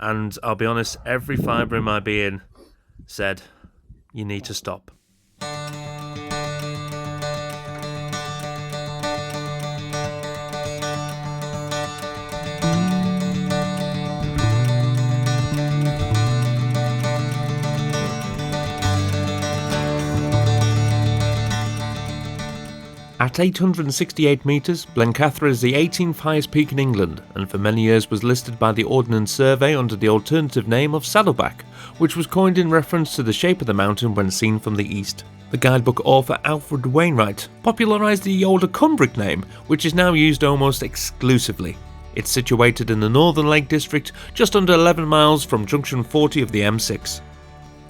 and I'll be honest, every fibre in my being said, you need to stop. At 868 metres, Blencathra is the 18th highest peak in England, and for many years was listed by the Ordnance Survey under the alternative name of Saddleback, which was coined in reference to the shape of the mountain when seen from the east. The guidebook author Alfred Wainwright popularised the older Cumbric name, which is now used almost exclusively. It's situated in the Northern Lake District, just under 11 miles from junction 40 of the M6.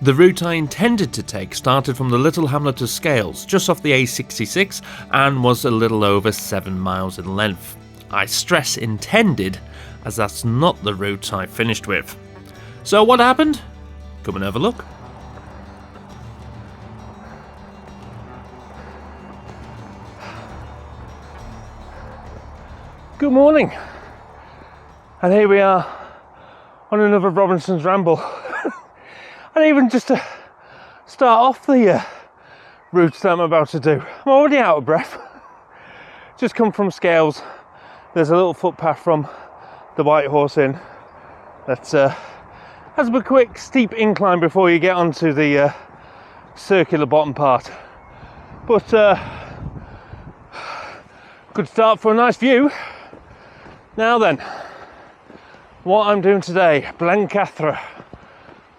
The route I intended to take started from the little hamlet of Scales, just off the A66, and was a little over 7 miles in length. I stress intended, as that's not the route I finished with. So what happened? Come and have a look. Good morning, and here we are on another Robinson's Ramble. And even just to start off the route that I'm about to do, I'm already out of breath. Just come from Scales. There's a little footpath from the White Horse Inn that has a quick steep incline before you get onto the circular bottom part. But good start for a nice view. Now then, what I'm doing today, Blencathra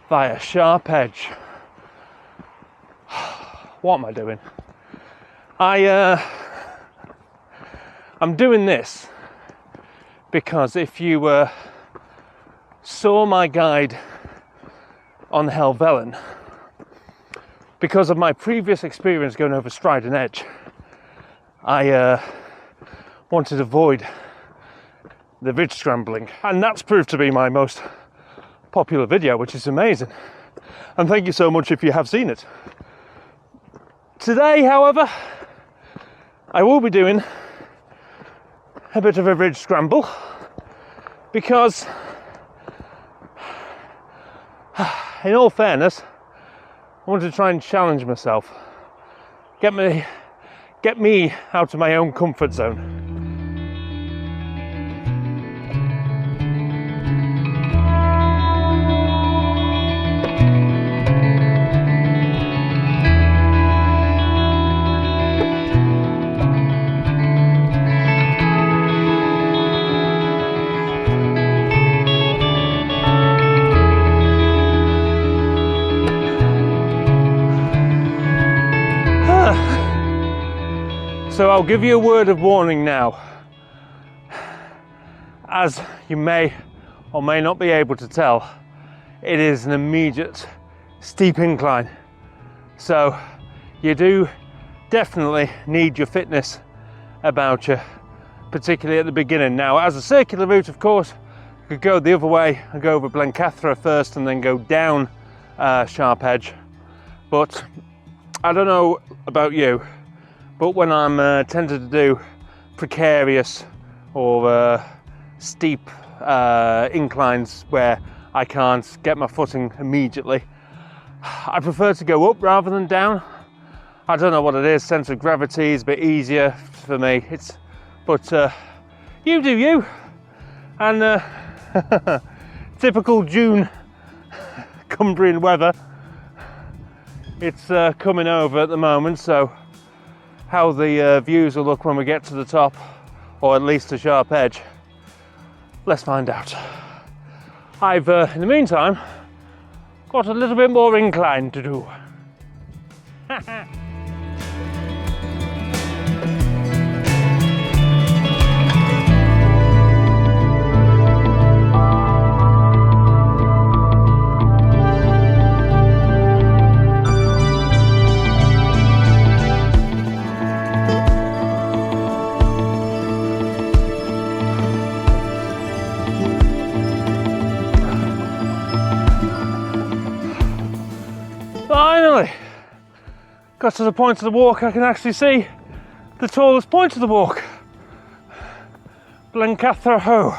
via Sharp Edge. What am I doing? I'm doing this because if you saw my guide on Helvellyn, because of my previous experience going over Striding Edge, I wanted to avoid the ridge scrambling, and that's proved to be my most popular video, which is amazing, and thank you so much if you have seen it. Today, however, I will be doing a bit of a ridge scramble because, in all fairness, I want to try and challenge myself, get me out of my own comfort zone. So I'll give you a word of warning now. As you may or may not be able to tell, it is an immediate steep incline. So you do definitely need your fitness about you, particularly at the beginning. Now, as a circular route, of course, you could go the other way and go over Blencathra first and then go down Sharp Edge. But I don't know about you, but when I'm tempted to do precarious or steep inclines where I can't get my footing immediately, I prefer to go up rather than down. I don't know what it is, sense of gravity is a bit easier for me. But you do you. And typical June Cumbrian weather, it's coming over at the moment, so how the views will look when we get to the top, or at least to Sharp Edge, let's find out. I've, in the meantime, got a little bit more incline to do. Finally got to the point of the walk I can actually see the tallest point of the walk, Blencathra Ho.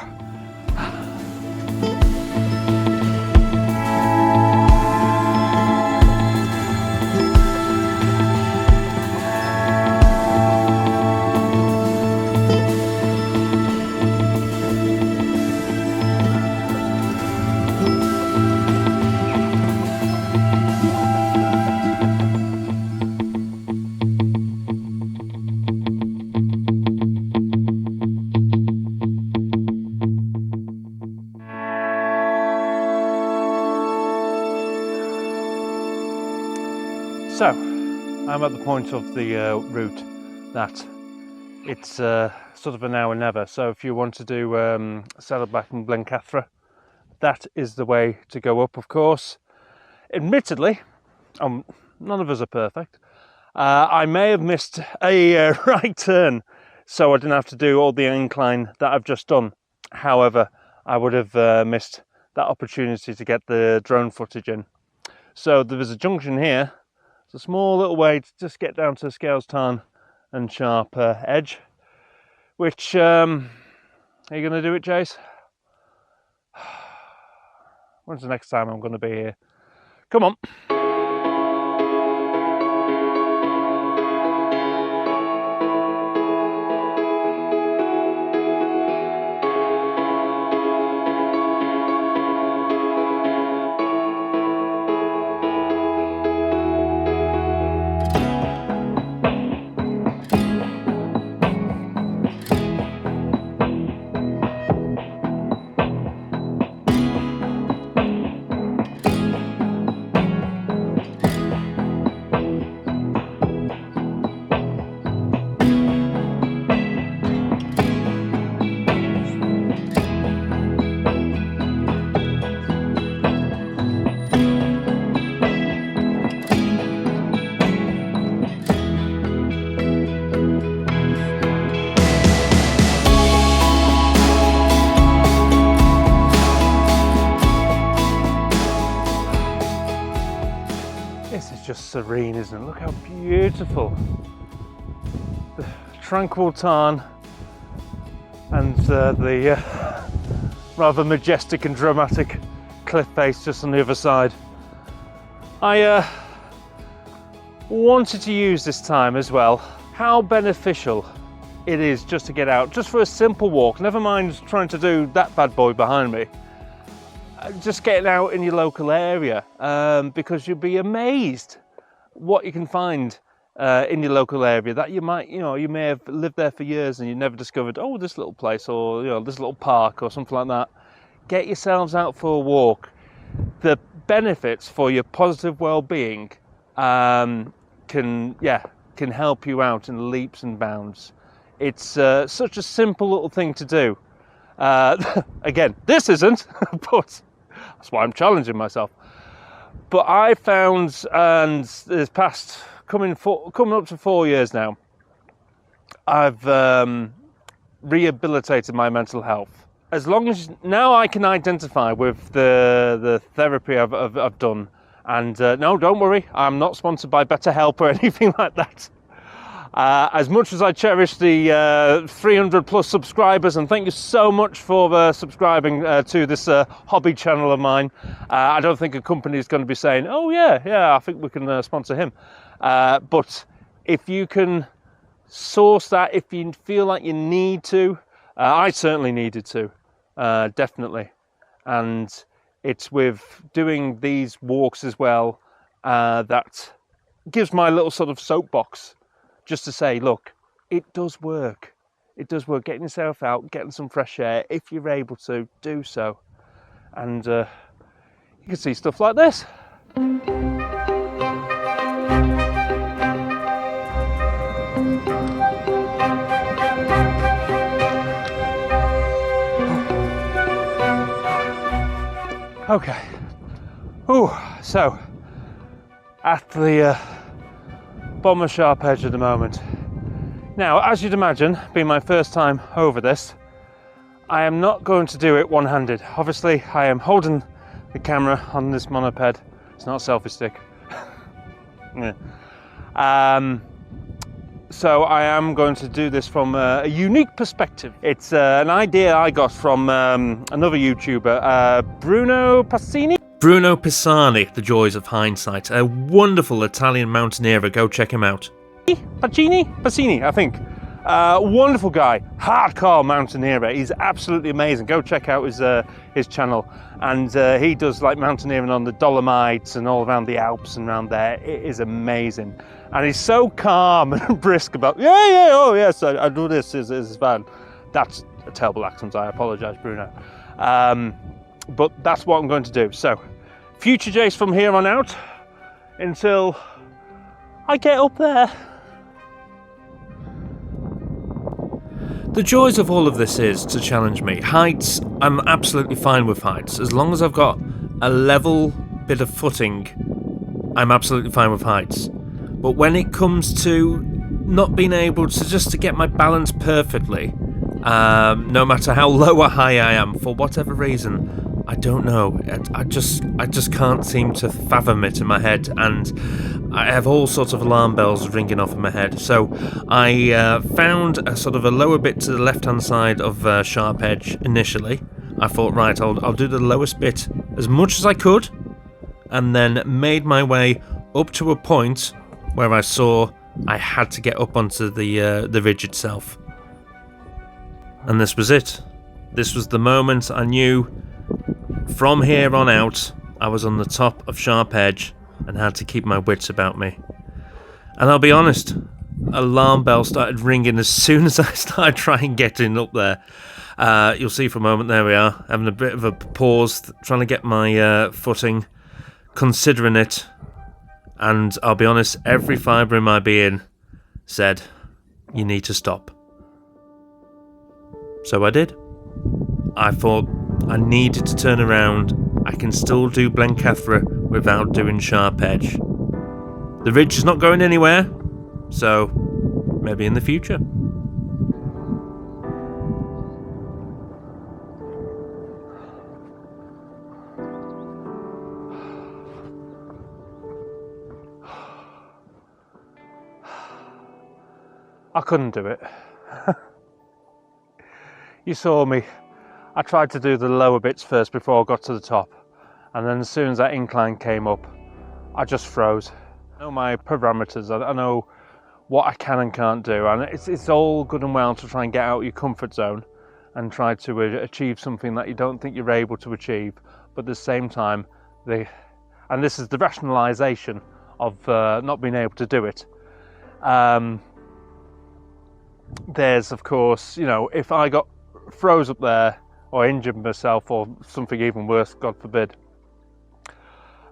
So, I'm at the point of the route that it's sort of an hour never. So if you want to do Saddleback and Blencathra, that is the way to go up, of course. Admittedly, none of us are perfect. I may have missed a right turn, so I didn't have to do all the incline that I've just done. However, I would have missed that opportunity to get the drone footage in. So there was a junction here. It's a small little way to just get down to Scales Tarn and Sharp Edge. Which, are you going to do it, Jace? When's the next time I'm going to be here? Come on. This is just serene, isn't it? Look how beautiful. The tranquil Tarn and the rather majestic and dramatic cliff face just on the other side. I wanted to use this time as well how beneficial it is just to get out, just for a simple walk, never mind trying to do that bad boy behind me. Just getting out in your local area, because you'll be amazed what you can find in your local area that you might, you may have lived there for years and you never discovered, oh, this little place, or this little park or something like that. Get yourselves out for a walk. The benefits for your positive well-being can help you out in leaps and bounds. It's such a simple little thing to do. Again, this isn't, but that's why I'm challenging myself. But I found, and this past coming up to 4 years now, I've rehabilitated my mental health. As long as now I can identify with the therapy I've done, and no, don't worry, I'm not sponsored by BetterHelp or anything like that. As much as I cherish the 300 plus subscribers, and thank you so much for subscribing to this hobby channel of mine, I don't think a company is going to be saying, oh yeah, I think we can sponsor him. But if you can source that, if you feel like you need to, I certainly needed to, definitely. And it's with doing these walks as well that gives my little sort of soapbox. Just to say, look, it does work. It does work. Getting yourself out, getting some fresh air, if you're able to, do so. And you can see stuff like this. Okay. Ooh, so at the bottom of Sharp Edge at the moment. Now, as you'd imagine, being my first time over this, I am not going to do it one-handed. Obviously, I am holding the camera on this monoped. It's not a selfie stick. Yeah. So I am going to do this from a unique perspective. It's an idea I got from another YouTuber, Bruno Passini. Bruno Pisani, The Joys of Hindsight, a wonderful Italian mountaineer. Go check him out. Passini, I think. Wonderful guy, hardcore mountaineer. He's absolutely amazing. Go check out his channel. And he does like mountaineering on the Dolomites and all around the Alps and around there. It is amazing. And he's so calm and brisk about, oh yes, I do this, is fun. That's a terrible accent, I apologise, Bruno. But that's what I'm going to do. So, future Jace from here on out until I get up there. The joys of all of this is to challenge me. Heights, I'm absolutely fine with heights. As long as I've got a level bit of footing, I'm absolutely fine with heights. But when it comes to not being able to get my balance perfectly, no matter how low or high I am, for whatever reason, I don't know. I just can't seem to fathom it in my head, and I have all sorts of alarm bells ringing off in my head. So I found a sort of a lower bit to the left-hand side of Sharp Edge initially. I thought, right, I'll do the lowest bit as much as I could, and then made my way up to a point where I saw I had to get up onto the ridge itself. And this was it. This was the moment I knew from here on out I was on the top of Sharp Edge and had to keep my wits about me. And I'll be honest, alarm bells started ringing as soon as I started trying getting up there. You'll see for a moment, there we are, having a bit of a pause, trying to get my footing, considering it. And I'll be honest, every fibre in my being said, you need to stop. So I did. I thought I needed to turn around. I can still do Blencathra without doing Sharp Edge. The ridge is not going anywhere, so maybe in the future. I couldn't do it. You saw me. I tried to do the lower bits first before I got to the top, and then as soon as that incline came up, I just froze. I know my parameters, I know what I can and can't do, and it's all good and well to try and get out of your comfort zone and try to achieve something that you don't think you're able to achieve, but at the same time, and this is the rationalisation of not being able to do it. There's, of course, you know, if I got froze up there or injured myself or something even worse, God forbid,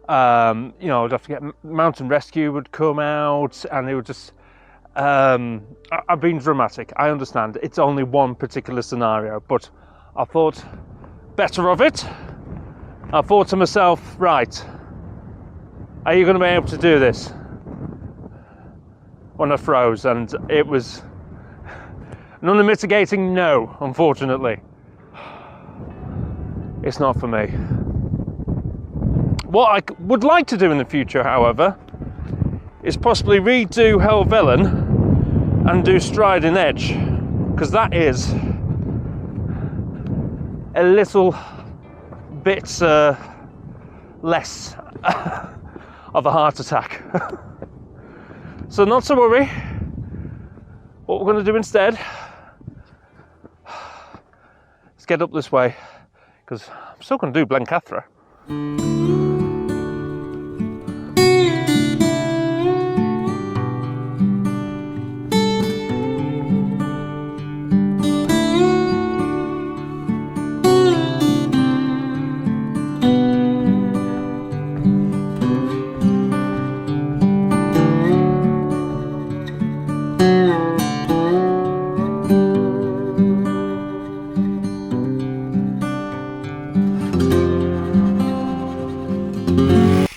you know, I'd have to get mountain rescue would come out, and it would just I've been dramatic, I understand, it's only one particular scenario, but I thought better of it. I thought to myself, right, are you going to be able to do this? When I froze, and it was an unmitigating no, unfortunately. It's not for me. What I would like to do in the future, however, is possibly redo Helvellyn and do Striding Edge, because that is a little bit less of a heart attack. So not to worry. What we're going to do instead, let's get up this way, because I'm still going to do Blencathra.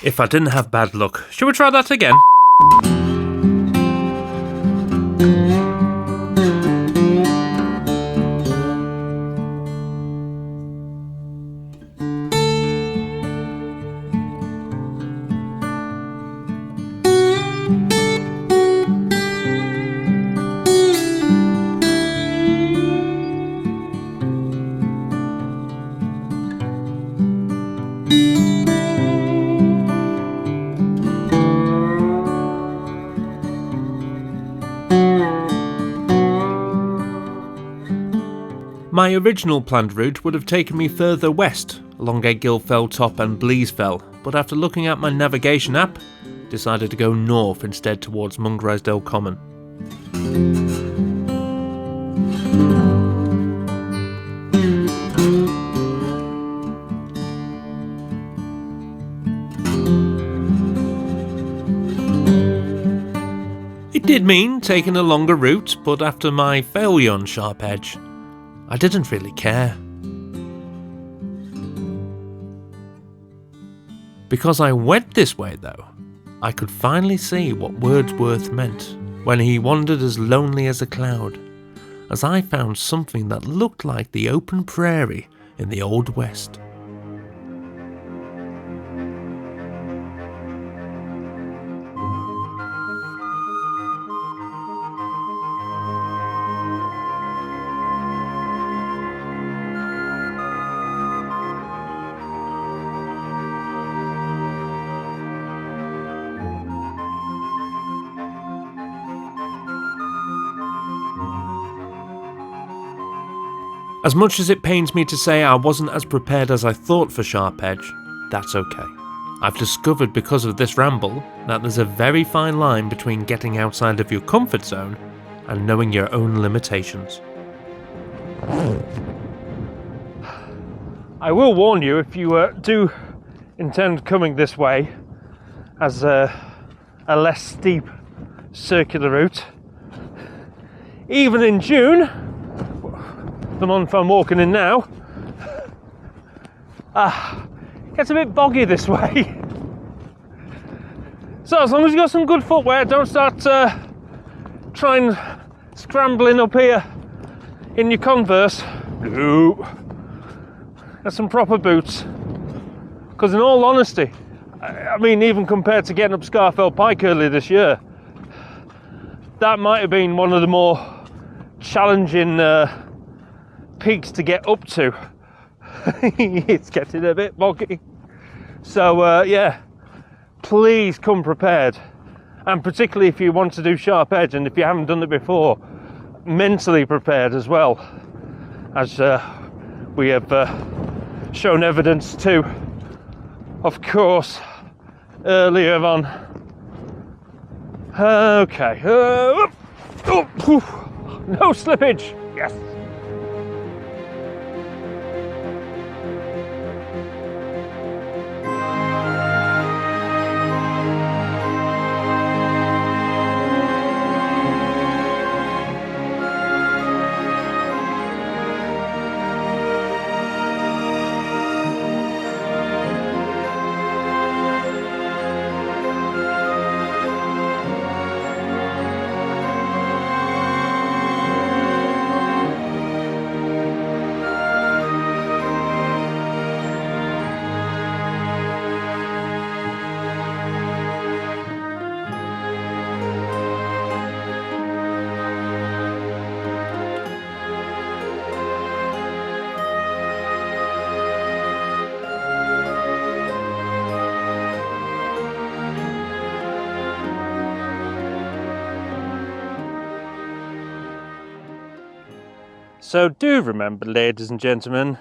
If I didn't have bad luck, should we try that again? My original planned route would have taken me further west, along Eggill Fell Top and Bleasfell, but after looking at my navigation app, decided to go north instead towards Mungrisdale Common. It did mean taking a longer route, but after my failure on Sharp Edge, I didn't really care. Because I went this way though, I could finally see what Wordsworth meant when he wandered as lonely as a cloud, as I found something that looked like the open prairie in the Old West. As much as it pains me to say I wasn't as prepared as I thought for Sharp Edge, that's okay. I've discovered because of this ramble that there's a very fine line between getting outside of your comfort zone and knowing your own limitations. I will warn you, if you do intend coming this way as a less steep circular route, even in June, the month I'm walking in now, it gets a bit boggy this way. So as long as you've got some good footwear, don't start trying scrambling up here in your Converse. No. Get some proper boots. Because in all honesty, I mean, even compared to getting up Scarfell Pike earlier this year, that might have been one of the more challenging peaks to get up to. It's getting a bit boggy. So yeah, please come prepared, and particularly if you want to do Sharp Edge, and if you haven't done it before, mentally prepared as well, as we have shown evidence to, of course, earlier on. Okay, no slippage, yes. So do remember, ladies and gentlemen,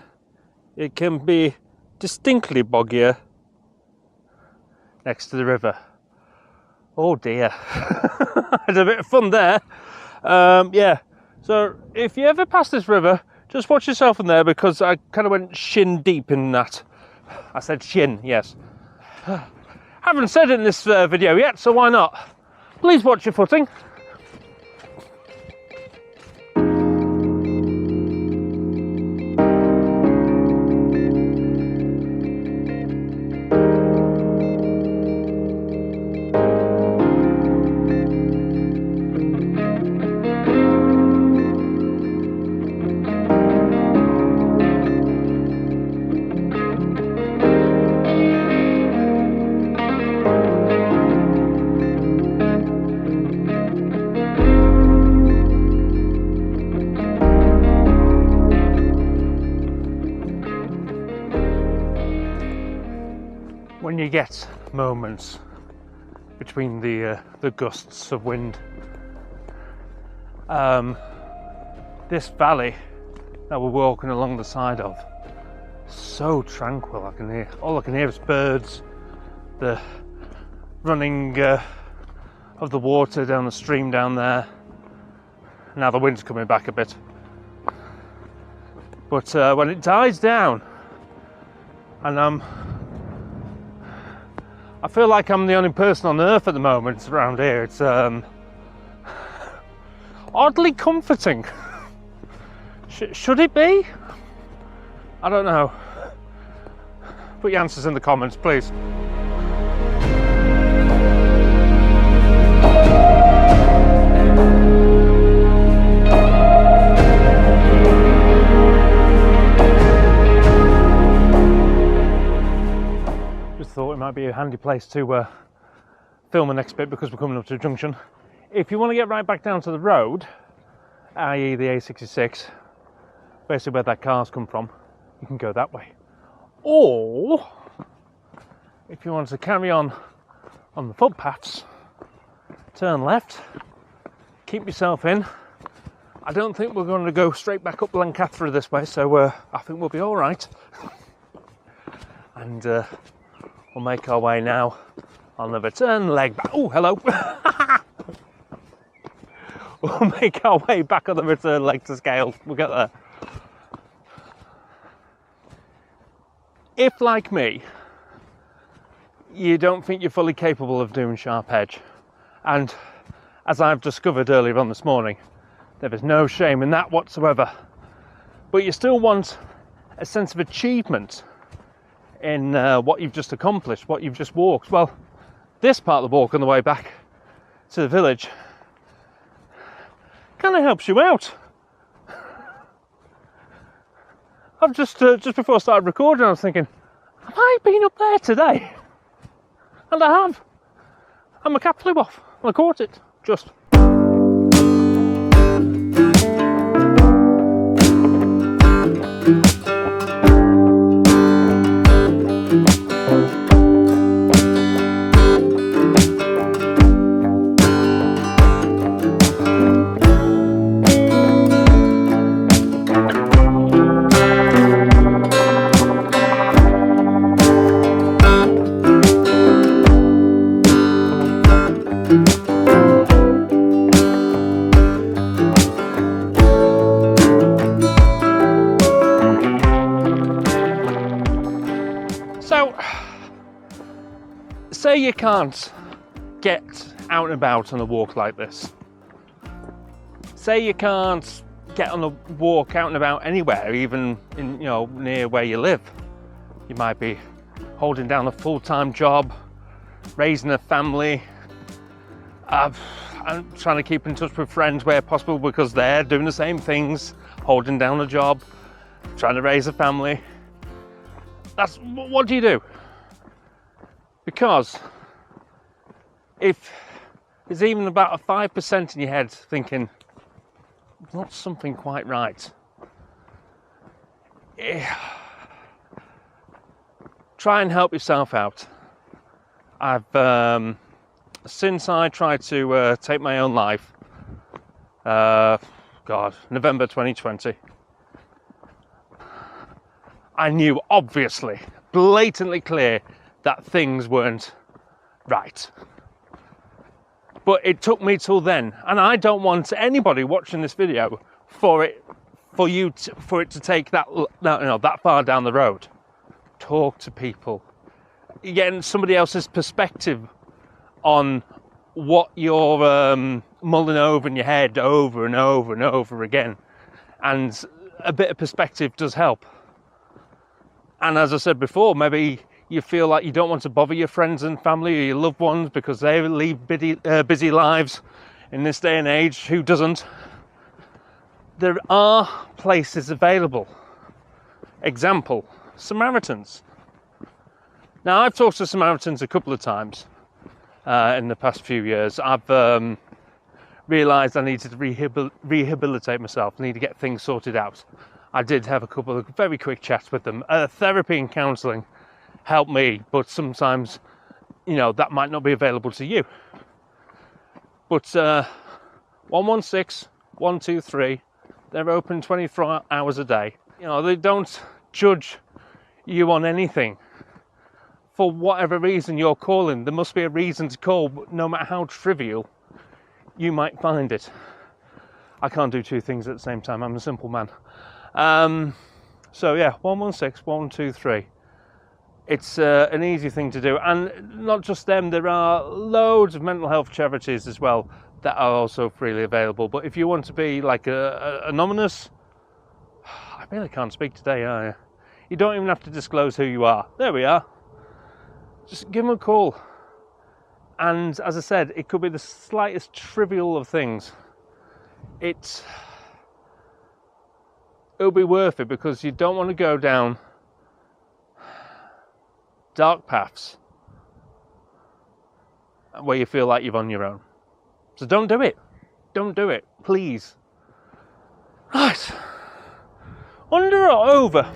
it can be distinctly boggier next to the river. Oh dear. I had a bit of fun there. Yeah, so if you ever pass this river, just watch yourself in there, because I kind of went shin deep in that. I said shin, yes. Haven't said it in this video yet, so why not? Please watch your footing. When you get moments between the gusts of wind, this valley that we're walking along the side of, so tranquil. All I can hear is birds, the running of the water down the stream down there. Now the wind's coming back a bit, but when it dies down, and I feel like I'm the only person on earth at the moment around here. It's oddly comforting. Should it be? I don't know. Put your answers in the comments, please. Just thought it might be a handy place to film the next bit because we're coming up to a junction. If you want to get right back down to the road, i.e. the A66, basically where that car's come from, you can go that way. Or, if you want to carry on the footpaths, turn left, keep yourself in. I don't think we're going to go straight back up Blencathra this way, so I think we'll be all right. And we'll make our way now on the return leg back. Oh, hello. We'll make our way back on the return leg to Scales. We'll get there. If, like me, you don't think you're fully capable of doing sharp edge, and as I've discovered earlier on this morning, there is no shame in that whatsoever, but you still want a sense of achievement in what you've just accomplished, what you've just walked. Well, this part of the walk on the way back to the village kind of helps you out. I've just before I started recording, I was thinking, have I been up there today? And I have. And my cap flew off, and I caught it, just. So, say you can't get out and about on a walk like this. Say you can't get on a walk out and about anywhere, even in, near where you live. You might be holding down a full-time job, raising a family, and trying to keep in touch with friends where possible because they're doing the same things, holding down a job, trying to raise a family. What do you do? Because if there's even about a 5% in your head thinking, not something quite right, try and help yourself out. I've since I tried to take my own life, November 2020, I knew, obviously, blatantly clear, that things weren't right. But it took me till then, and I don't want anybody watching this video for it to take that far down the road. Talk to people, getting somebody else's perspective on what you're mulling over in your head over and over and over again, and a bit of perspective does help. And as I said before, maybe you feel like you don't want to bother your friends and family or your loved ones because they lead busy lives in this day and age. Who doesn't? There are places available. Example, Samaritans. Now, I've talked to Samaritans a couple of times in the past few years. I've realised I needed to rehabilitate myself, I need to get things sorted out. I did have a couple of very quick chats with them. Therapy and counselling helped me, but sometimes, that might not be available to you. But 116, 123, they're open 24 hours a day. They don't judge you on anything. For whatever reason you're calling, there must be a reason to call, but no matter how trivial you might find it. I can't do two things at the same time, I'm a simple man. So yeah, 116, 123. It's an easy thing to do, and not just them, there are loads of mental health charities as well that are also freely available. But if you want to be like anonymous, I really can't speak today. You don't even have to disclose who you are. There we are. Just give them a call. And as I said, it could be the slightest trivial of things. It'll be worth it, because you don't want to go down dark paths where you feel like you're on your own. So don't do it. Don't do it, please. Right. Under or over?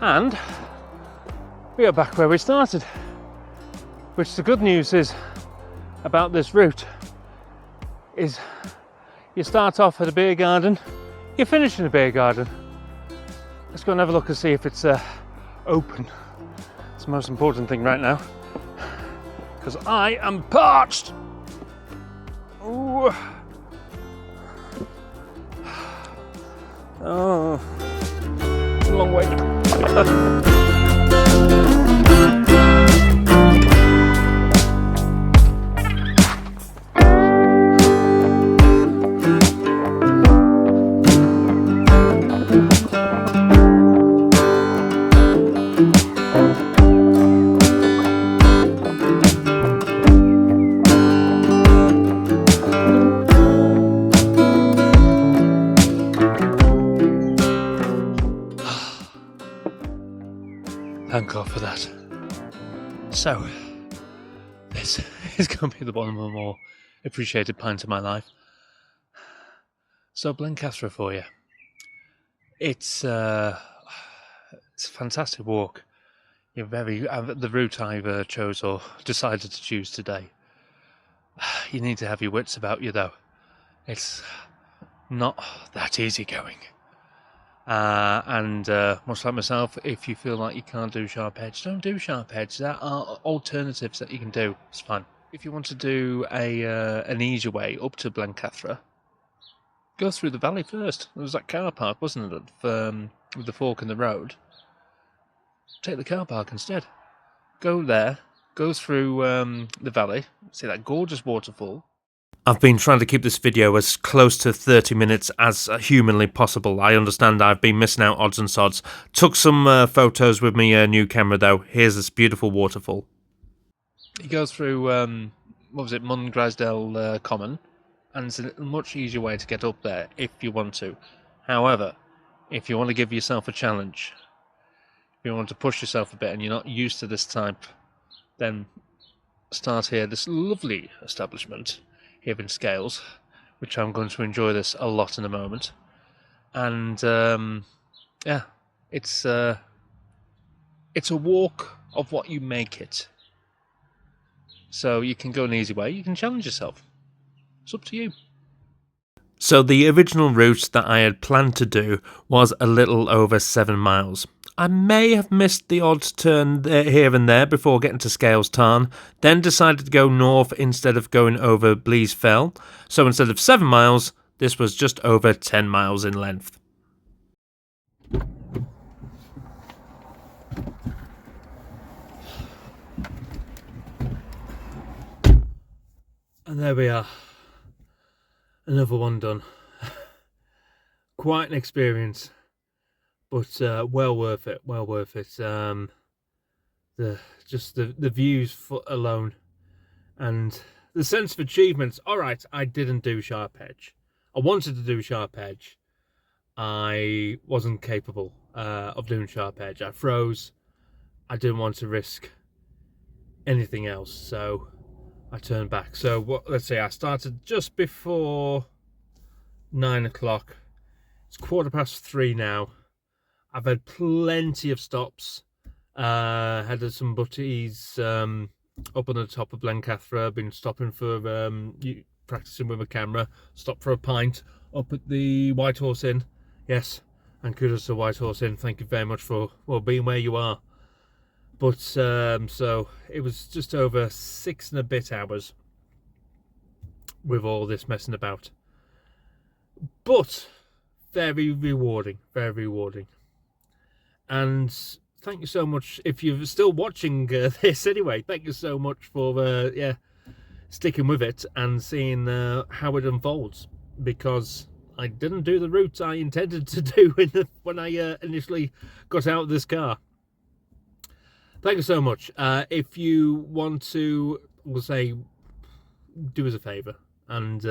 And we are back where we started, which the good news is about this route is you start off at a beer garden, you finish in a beer garden. Let's go and have a look and see if it's open. It's the most important thing right now, because I am parched. Ooh. Oh, it's a long way. Thank God for that. So, this is going to be the one of the more appreciated pints of my life. So, Blencathra for you. It's a fantastic walk. You're very the route I've chose or decided to choose today. You need to have your wits about you, though. It's not that easy going. And much like myself, if you feel like you can't do sharp edge, don't do sharp edge. There are alternatives that you can do. It's fine. If you want to do an easier way up to Blencathra, go through the valley first. There was that car park, wasn't it, with the fork in the road? Take the car park instead. Go there, go through the valley, see that gorgeous waterfall. I've been trying to keep this video as close to 30 minutes as humanly possible. I understand I've been missing out odds and sods. Took some photos with my new camera though. Here's this beautiful waterfall. You go through, Mungrisdale Common, and it's a much easier way to get up there if you want to. However, if you want to give yourself a challenge, if you want to push yourself a bit and you're not used to this type, then start here. This lovely establishment here in Scales, which I'm going to enjoy this a lot in a moment. And yeah, it's a walk of what you make it. So you can go an easy way, you can challenge yourself. It's up to you. So the original route that I had planned to do was a little over 7 miles. I may have missed the odd turn here and there before getting to Scales Tarn, then decided to go north instead of going over Blease Fell. So instead of 7 miles, this was just over 10 miles in length. And there we are. Another one done. Quite an experience. But well worth it, well worth it. The views alone, and the sense of achievement. All right, I didn't do sharp edge. I wanted to do sharp edge. I wasn't capable of doing sharp edge. I froze. I didn't want to risk anything else, so I turned back. So let's say I started just before 9 o'clock. It's 3:15 now. I've had plenty of stops. Had some butties up on the top of Blencathra. Been stopping for practicing with a camera. Stopped for a pint. up at the White Horse Inn. Yes, and kudos to White Horse Inn. Thank you very much for being where you are. But so it was just over 6 and a bit hours with all this messing about. But very rewarding, very rewarding. And thank you so much if you're still watching this anyway. Thank you so much for sticking with it and seeing how it unfolds, because I didn't do the route I intended to do when I initially got out of this car. Thank you so much. If you want to, we'll say, do us a favour, and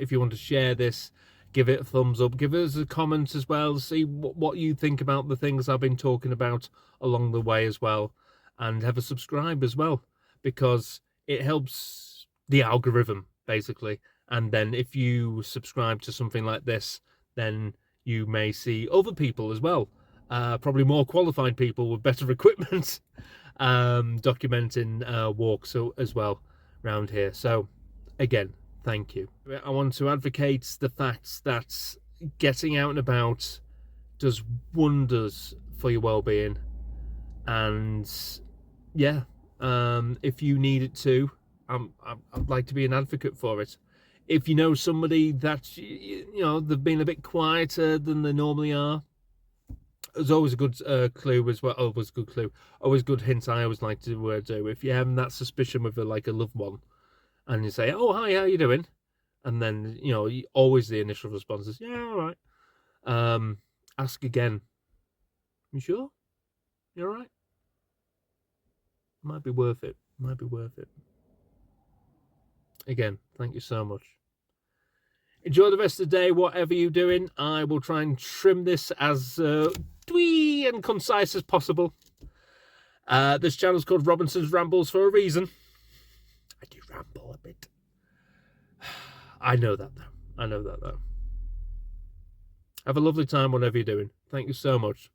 if you want to share this, give it a thumbs up, give us a comment as well, see what you think about the things I've been talking about along the way as well, and have a subscribe as well, because it helps the algorithm basically. And then if you subscribe to something like this, then you may see other people as well, probably more qualified people with better equipment, documenting walks as well around here. So again, thank you. I want to advocate the fact that getting out and about does wonders for your well-being, and yeah, if you need it too, I'd like to be an advocate for it. If you know somebody that they've been a bit quieter than they normally are, there's always a good clue as well. Always good clue. Always good hint. I always like to do. If you're having that suspicion with a loved one, and you say, "Oh, hi, how you doing?" And then always the initial response is, "Yeah, all right." Ask again. You sure? You all right? Might be worth it. Might be worth it. Again, thank you so much. Enjoy the rest of the day, whatever you're doing. I will try and trim this as twee and concise as possible. This channel's called Robinson's Rambles for a reason. I do ramble a bit. I know that though. Have a lovely time, whatever you're doing. Thank you so much.